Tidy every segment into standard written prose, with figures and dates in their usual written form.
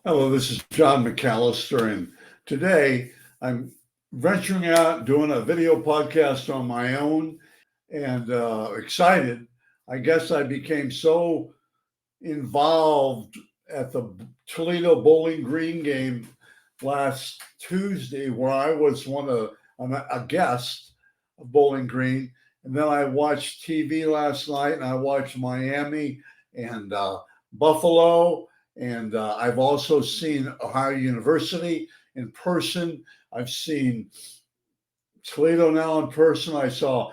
Hello, this is John McAllister, and today I'm venturing out doing a video podcast on my own and excited. I guess I became so involved at the Toledo Bowling Green game last Tuesday, where I was I'm a guest of Bowling Green, and then I watched TV last night, and I watched Miami and Buffalo, and I've also seen Ohio University in person. I've seen Toledo now in person. I saw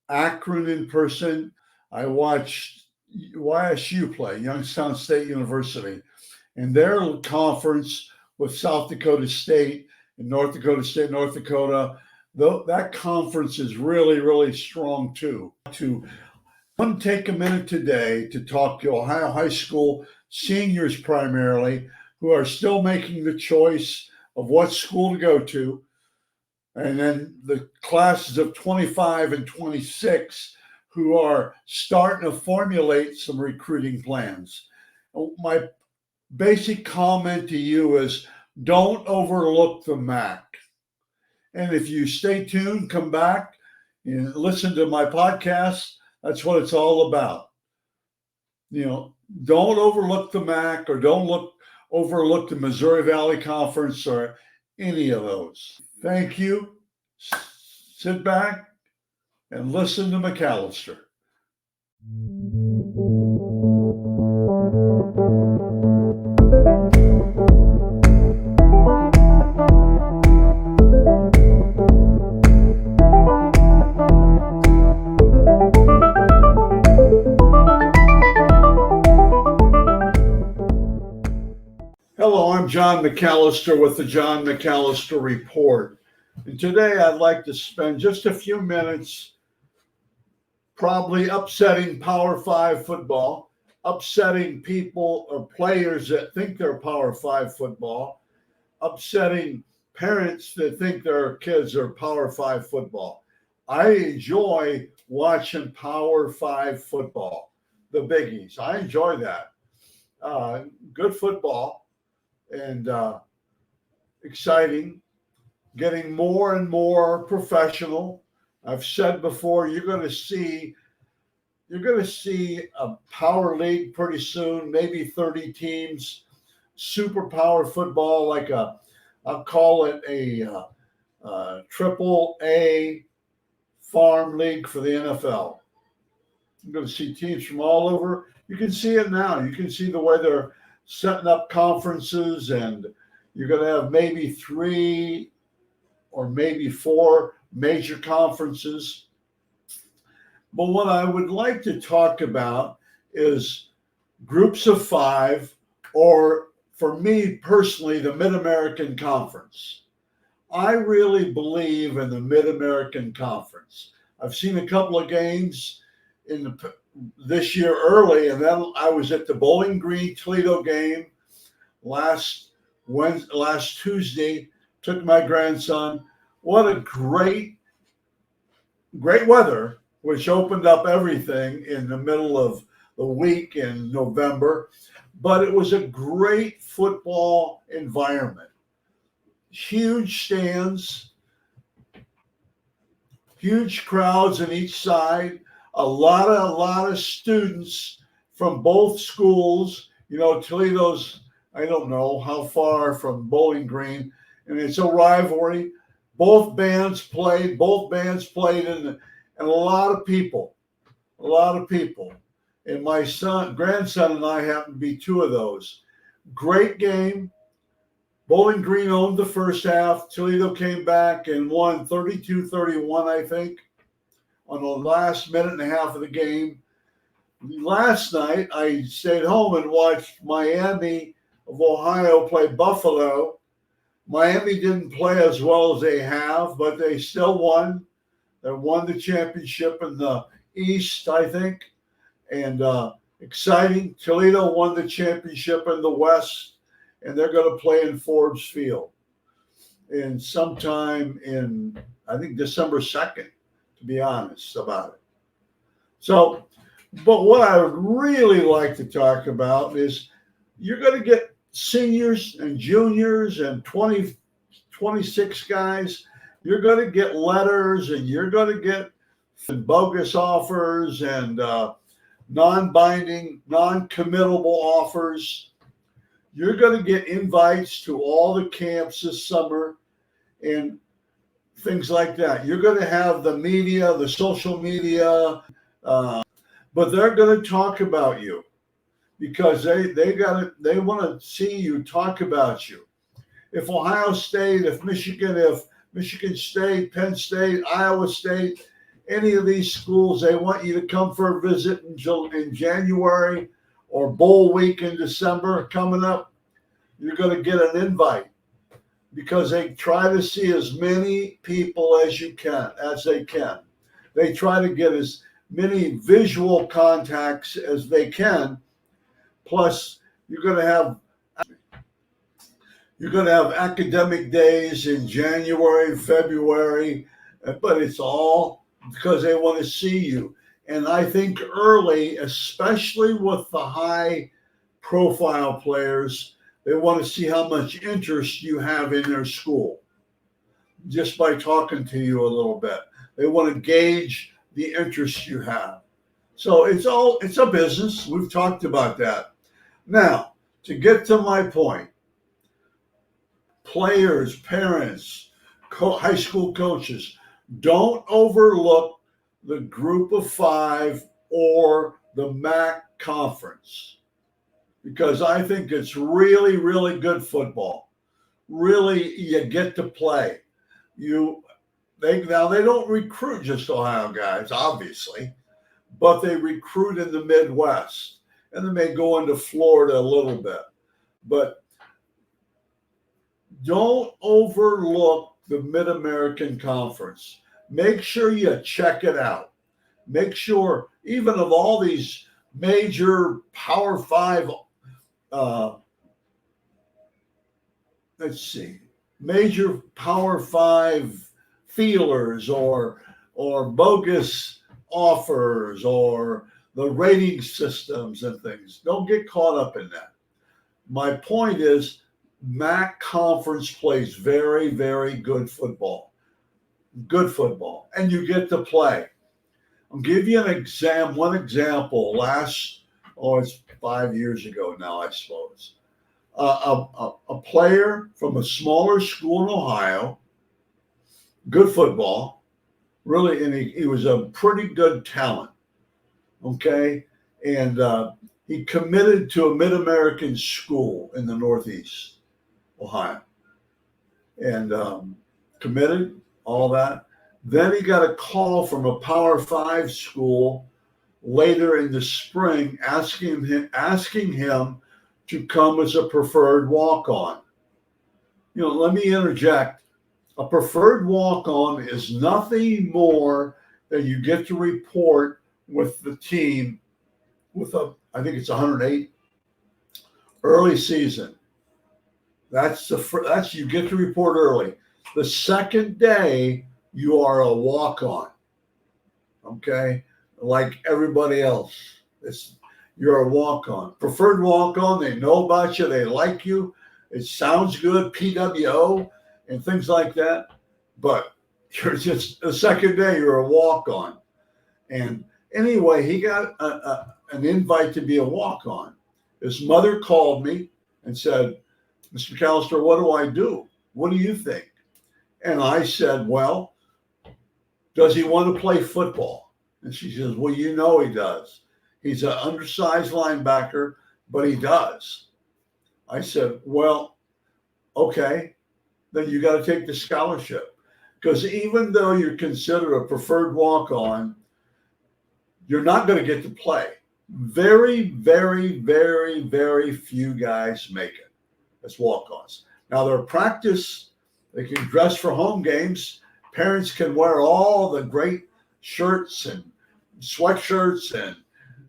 Akron in person. I watched YSU play, Youngstown State University, and their conference with South Dakota State and North Dakota State, North Dakota. Though that conference is really, really strong too. To want to take a minute today to talk to Ohio high school seniors primarily who are still making the choice of what school to go to, and then the classes of 25 and 26 who are starting to formulate some recruiting plans. My basic comment to you is don't overlook the MAC. And if you stay tuned, come back and listen to my podcast. That's what it's all about. Don't overlook the MAC or overlook the Missouri Valley Conference or any of those. Thank you. Sit back and listen to McAllister. Hello, I'm John McAllister with the John McAllister Report. And today I'd like to spend just a few minutes probably upsetting Power 5 football, upsetting people or players that think they're Power 5 football, upsetting parents that think their kids are Power 5 football. I enjoy watching Power 5 football, the biggies. I enjoy that. Good football and exciting, getting more and more professional. I've said before, you're going to see a power league pretty soon, maybe 30 teams, super power football, I'll call it a triple A farm league for the NFL. You're going to see teams from all over. You can see it now. You can see the way they're setting up conferences, and you're going to have maybe 3 or maybe 4 major conferences. But what I would like to talk about is groups of 5, or for me personally, the Mid-American Conference. I really believe in the Mid-American Conference. I've seen a couple of games this year early, and then I was at the Bowling Green Toledo game last Tuesday. Took my grandson. What a great weather, which opened up everything in the middle of the week in November. But it was a great football environment. Huge stands, huge crowds on each side, a lot of students from both schools. Toledo's, I don't know how far from Bowling Green, and it's a rivalry. Both bands played, and a lot of people. And my grandson and I happen to be 2 of those. Great game. Bowling Green owned the first half. Toledo came back and won 32-31, I think, on the last minute and a half of the game. Last night, I stayed home and watched Miami of Ohio play Buffalo. Miami didn't play as well as they have, but they still won. They won the championship in the East, I think. And exciting. Toledo won the championship in the West, and they're going to play in Forbes Field in sometime in, I think, December 2nd, to be honest about it. So, but what I would really like to talk about is you're going to get seniors and juniors and 20, 26 guys, you're going to get letters and you're going to get bogus offers and non-binding, non-committable offers. You're going to get invites to all the camps this summer and things like that. You're going to have the media, the social media, but they're going to talk about you because they want to see you talk about you. If Ohio State, if Michigan State, Penn State, Iowa State, any of these schools, they want you to come for a visit in January or bowl week in December coming up, you're going to get an invite because they try to see as many people as they can. They try to get as many visual contacts as they can. Plus, you're going to have academic days in January, February, but it's all because they want to see you. And I think early, especially with the high profile players, they want to see how much interest you have in their school just by talking to you a little bit. They want to gauge the interest you have. So it's a business. We've talked about that. Now, to get to my point, players, parents, high school coaches, don't overlook the group of five or the MAC conference because I think it's really, really good football. Really, you get to play. They don't recruit just Ohio guys, obviously, but they recruit in the Midwest, and they may go into Florida a little bit. But don't overlook the Mid-American Conference. Make sure you check it out. Make sure, even of all these major Power Five, major Power Five feelers or bogus offers or the rating systems and things. Don't get caught up in that. My point is, MAC conference plays very, very good football. Good football. And you get to play. I'll give you one example. It's 5 years ago now, I suppose. A player from a smaller school in Ohio, good football, really, and he was a pretty good talent, okay? And he committed to a Mid-American school in the Northeast Ohio, and committed, all that. Then he got a call from a Power Five school later in the spring asking him to come as a preferred walk-on. Let me interject. A preferred walk-on is nothing more than you get to report with the team with I think it's 108 early season. That's you get to report early. The second day you are a walk-on, okay? Like everybody else, you're a walk-on, preferred walk-on. They know about you, they like you. It sounds good, PWO and things like that. But you're just the second day you're a walk-on. And anyway, he got an invite to be a walk-on. His mother called me and said, "Mr. McAllister, what do I do? What do you think?" And I said, "Well, does he want to play football?" And she says, "Well, he does. He's an undersized linebacker, but he does." I said, "Well, okay, then you got to take the scholarship. Because even though you're considered a preferred walk-on, you're not going to get to play. Very, very, very, very few guys make it as walk-ons. Now, their practice, they can dress for home games. Parents can wear all the great shirts and sweatshirts and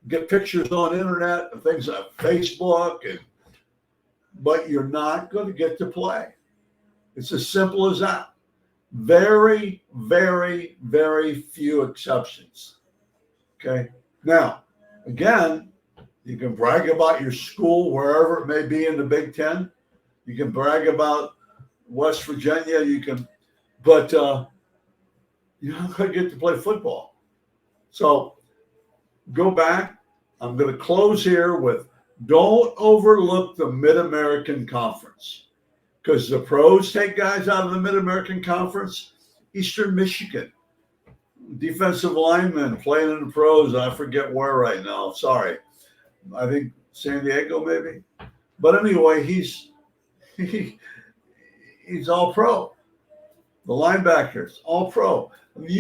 get pictures on internet and things like Facebook, but you're not going to get to play. It's as simple as that. Very, very, very few exceptions. Okay. Now, again, You can brag about your school, wherever it may be in the Big Ten. You can brag about West Virginia. But you're not going to get to play football. So go back. I'm going to close here with don't overlook the Mid-American Conference, because the pros take guys out of the Mid-American Conference. Eastern Michigan, defensive lineman playing in the pros. I forget where right now. Sorry. I think San Diego maybe. But anyway, he's all pro. The linebackers, all pro. I mean,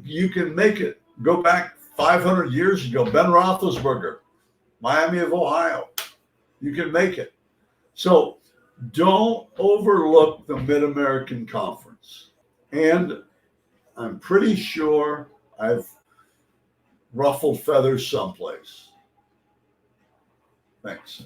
you can make it. Go back 500 years ago, Ben Roethlisberger, Miami of Ohio. You can make it. So don't overlook the Mid-American Conference. And I'm pretty sure I've ruffled feathers someplace. Thanks.